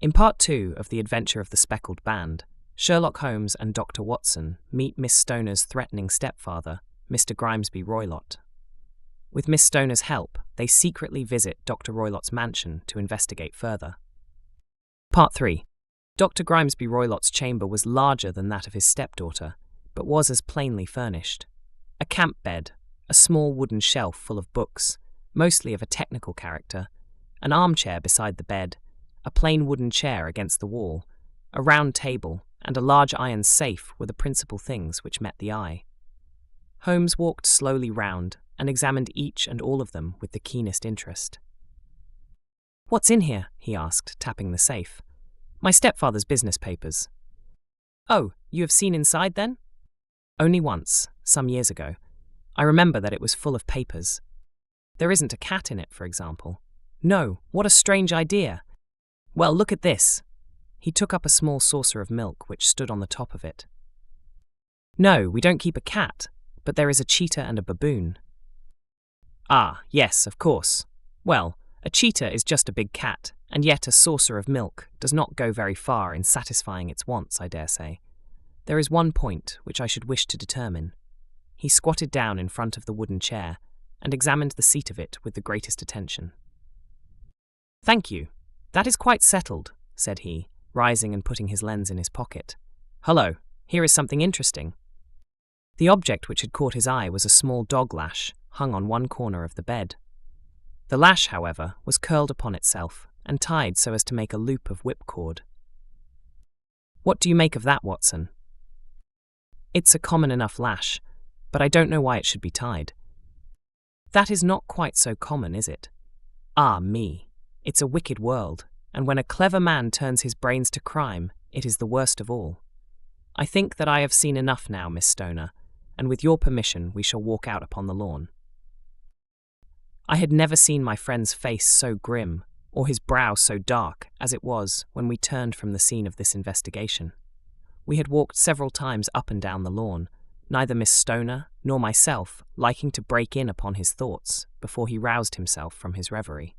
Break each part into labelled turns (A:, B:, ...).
A: In Part 2 of The Adventure of the Speckled Band, Sherlock Holmes and Dr. Watson meet Miss Stoner's threatening stepfather, Mr. Grimesby Roylott. With Miss Stoner's help, they secretly visit Dr. Roylott's mansion to investigate further. Part 3. Dr. Grimesby Roylott's chamber was larger than that of his stepdaughter, but was as plainly furnished. A camp bed, a small wooden shelf full of books, mostly of a technical character, an armchair beside the bed, a plain wooden chair against the wall, a round table, and a large iron safe were the principal things which met the eye. Holmes walked slowly round and examined each and all of them with the keenest interest. "What's in here?" he asked, tapping the safe. "My stepfather's business papers." "Oh, you have seen inside, then?" "Only once, some years ago. I remember that it was full of papers. There isn't a cat in it, for example." "No, what a strange idea! Well, look at this." He took up a small saucer of milk which stood on the top of it. "No, we don't keep a cat, but there is a cheetah and a baboon." "Ah, yes, of course. Well, a cheetah is just a big cat, and yet a saucer of milk does not go very far in satisfying its wants, I dare say. There is one point which I should wish to determine." He squatted down in front of the wooden chair and examined the seat of it with the greatest attention. "Thank you. That is quite settled," said he, rising and putting his lens in his pocket. "Hullo, here is something interesting." The object which had caught his eye was a small dog lash hung on one corner of the bed. The lash, however, was curled upon itself and tied so as to make a loop of whipcord. "What do you make of that, Watson?" "It's a common enough lash, but I don't know why it should be tied." "That is not quite so common, is it? Ah, me. It's a wicked world, and when a clever man turns his brains to crime, it is the worst of all. I think that I have seen enough now, Miss Stoner, and with your permission we shall walk out upon the lawn." I had never seen my friend's face so grim, or his brow so dark, as it was when we turned from the scene of this investigation. We had walked several times up and down the lawn, neither Miss Stoner nor myself liking to break in upon his thoughts before he roused himself from his reverie.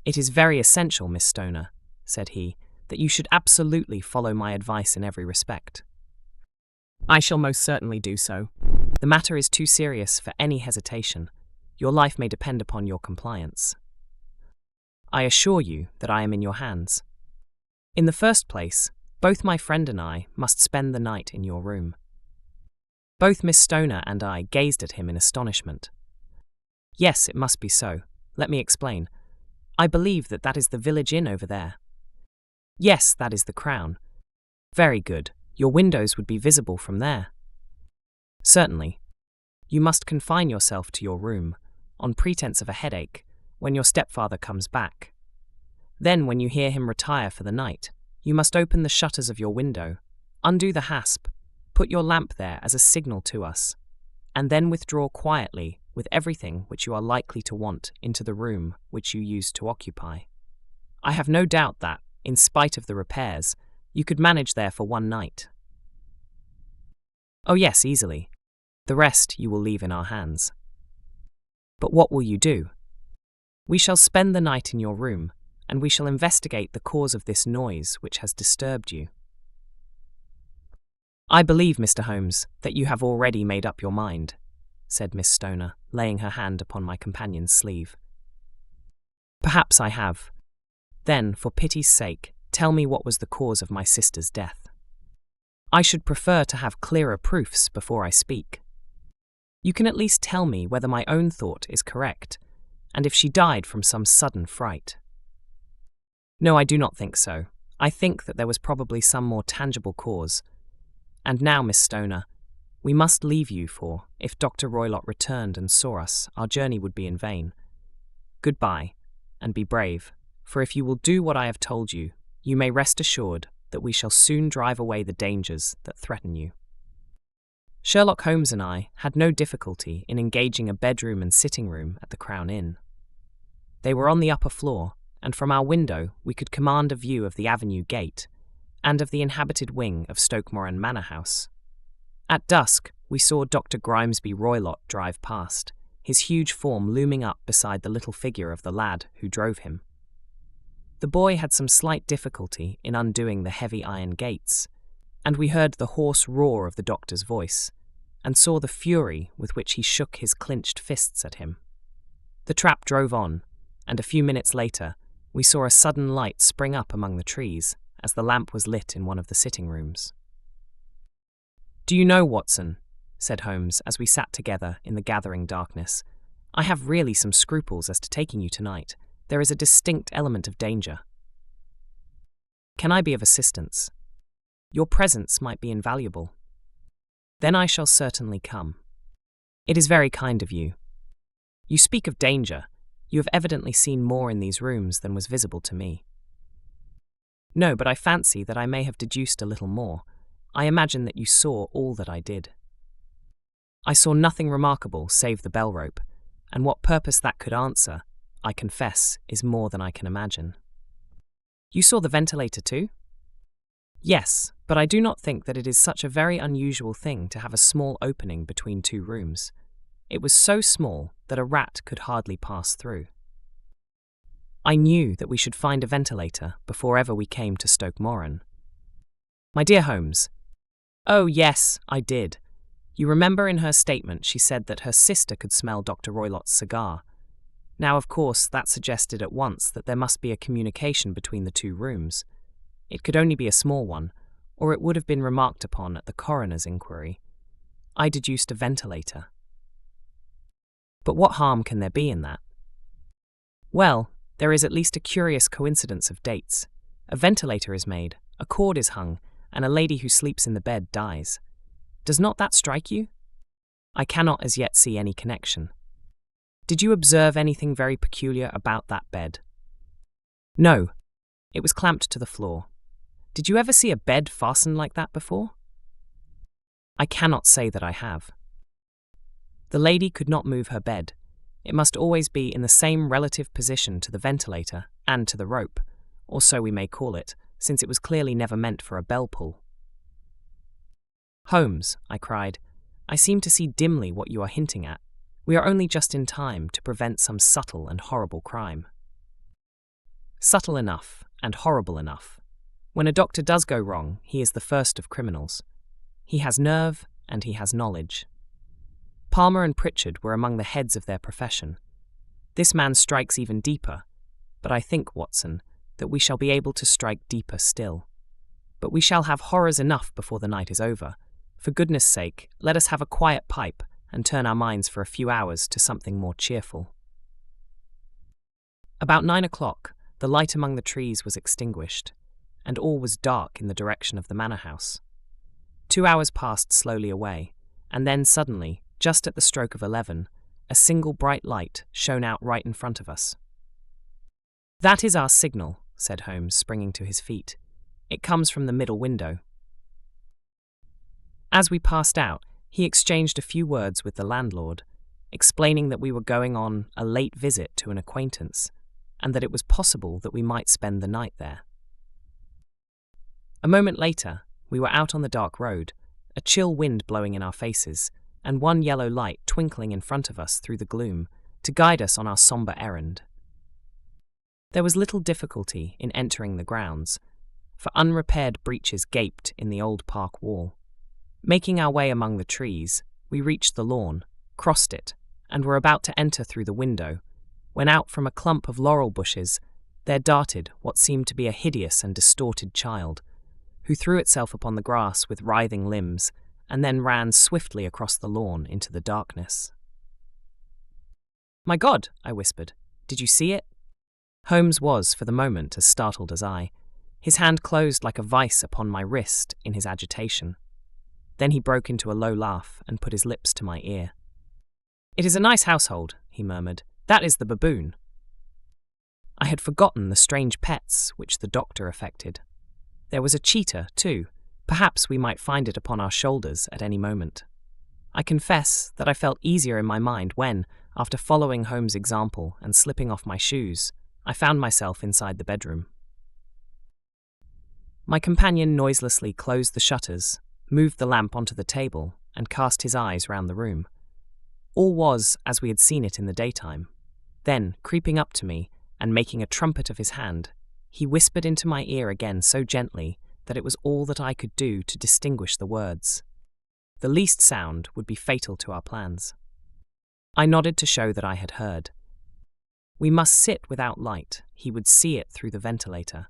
A: "It is very essential, Miss Stoner," said he, "that you should absolutely follow my advice in every respect." "I shall most certainly do so. The matter is too serious for any hesitation. Your life may depend upon your compliance." "I assure you that I am in your hands. In the first place, both my friend and I must spend the night in your room." Both Miss Stoner and I gazed at him in astonishment. "Yes, it must be so. Let me explain. I believe that is the village inn over there." "Yes, that is the Crown." "Very good. Your windows would be visible from there." "Certainly. You must confine yourself to your room, on pretense of a headache, when your stepfather comes back. Then, when you hear him retire for the night, you must open the shutters of your window, undo the hasp, put your lamp there as a signal to us, and then withdraw quietly with everything which you are likely to want into the room which you used to occupy. I have no doubt that, in spite of the repairs, you could manage there for one night." "Oh yes, easily. The rest you will leave in our hands." "But what will you do?" "We shall spend the night in your room, and we shall investigate the cause of this noise which has disturbed you." "I believe, Mr. Holmes, that you have already made up your mind," said Miss Stoner, laying her hand upon my companion's sleeve. "Perhaps I have. Then, for pity's sake, tell me what was the cause of my sister's death." "I should prefer to have clearer proofs before I speak." "You can at least tell me whether my own thought is correct, and if she died from some sudden fright." "No, I do not think so. I think that there was probably some more tangible cause. And now, Miss Stoner, we must leave you, for, if Dr. Roylott returned and saw us, our journey would be in vain. Goodbye, and be brave, for if you will do what I have told you, you may rest assured that we shall soon drive away the dangers that threaten you." Sherlock Holmes and I had no difficulty in engaging a bedroom and sitting room at the Crown Inn. They were on the upper floor, and from our window we could command a view of the avenue gate and of the inhabited wing of Stoke-Moran Manor House. At dusk, we saw Dr. Grimesby Roylott drive past, his huge form looming up beside the little figure of the lad who drove him. The boy had some slight difficulty in undoing the heavy iron gates, and we heard the hoarse roar of the doctor's voice, and saw the fury with which he shook his clenched fists at him. The trap drove on, and a few minutes later, we saw a sudden light spring up among the trees as the lamp was lit in one of the sitting rooms. "Do you know, Watson," said Holmes as we sat together in the gathering darkness, "I have really some scruples as to taking you tonight. There is a distinct element of danger. Can I be of assistance? Your presence might be invaluable. Then I shall certainly come. It is very kind of you. You speak of danger. You have evidently seen more in these rooms than was visible to me." "No, but I fancy that I may have deduced a little more. I imagine that you saw all that I did." "I saw nothing remarkable save the bell rope, and what purpose that could answer, I confess, is more than I can imagine." "You saw the ventilator too?" "Yes, but I do not think that it is such a very unusual thing to have a small opening between two rooms. It was so small that a rat could hardly pass through. I knew that we should find a ventilator before ever we came to Stoke Moran." "My dear Holmes." "Oh, yes, I did. You remember in her statement she said that her sister could smell Dr. Roylott's cigar. Now, of course, that suggested at once that there must be a communication between the two rooms. It could only be a small one, or it would have been remarked upon at the coroner's inquiry. I deduced a ventilator." "But what harm can there be in that?" "Well, there is at least a curious coincidence of dates. A ventilator is made, a cord is hung, and a lady who sleeps in the bed dies. Does not that strike you?" "I cannot as yet see any connection." "Did you observe anything very peculiar about that bed?" "No. It was clamped to the floor. Did you ever see a bed fastened like that before?" "I cannot say that I have." "The lady could not move her bed. It must always be in the same relative position to the ventilator and to the rope, or so we may call it, since it was clearly never meant for a bell pull." "Holmes," I cried, "I seem to see dimly what you are hinting at. We are only just in time to prevent some subtle and horrible crime." "Subtle enough and horrible enough. When a doctor does go wrong, he is the first of criminals. He has nerve and he has knowledge. Palmer and Pritchard were among the heads of their profession. This man strikes even deeper, but I think, Watson, that we shall be able to strike deeper still. But we shall have horrors enough before the night is over. For goodness' sake, let us have a quiet pipe and turn our minds for a few hours to something more cheerful." About 9 o'clock, the light among the trees was extinguished, and all was dark in the direction of the manor house. 2 hours passed slowly away, and then suddenly, just at the stroke of 11, a single bright light shone out right in front of us. "That is our signal," said Holmes, springing to his feet. "It comes from the middle window." As we passed out, he exchanged a few words with the landlord, explaining that we were going on a late visit to an acquaintance, and that it was possible that we might spend the night there. A moment later, we were out on the dark road, a chill wind blowing in our faces, and one yellow light twinkling in front of us through the gloom to guide us on our sombre errand. There was little difficulty in entering the grounds, for unrepaired breaches gaped in the old park wall. Making our way among the trees, we reached the lawn, crossed it, and were about to enter through the window, when out from a clump of laurel bushes there darted what seemed to be a hideous and distorted child, who threw itself upon the grass with writhing limbs, and then ran swiftly across the lawn into the darkness. "My God," I whispered, "did you see it?" Holmes was, for the moment, as startled as I. His hand closed like a vice upon my wrist in his agitation. Then he broke into a low laugh and put his lips to my ear. "It is a nice household," he murmured. "That is the baboon." I had forgotten the strange pets which the doctor affected. There was a cheetah, too. Perhaps we might find it upon our shoulders at any moment. I confess that I felt easier in my mind when, after following Holmes' example and slipping off my shoes, I found myself inside the bedroom. My companion noiselessly closed the shutters, moved the lamp onto the table, and cast his eyes round the room. All was as we had seen it in the daytime. Then, creeping up to me, and making a trumpet of his hand, He whispered into my ear again so gently that it was all that I could do to distinguish the words. The least sound would be fatal to our plans. I nodded to show that I had heard. We must sit without light. He would see it through the ventilator.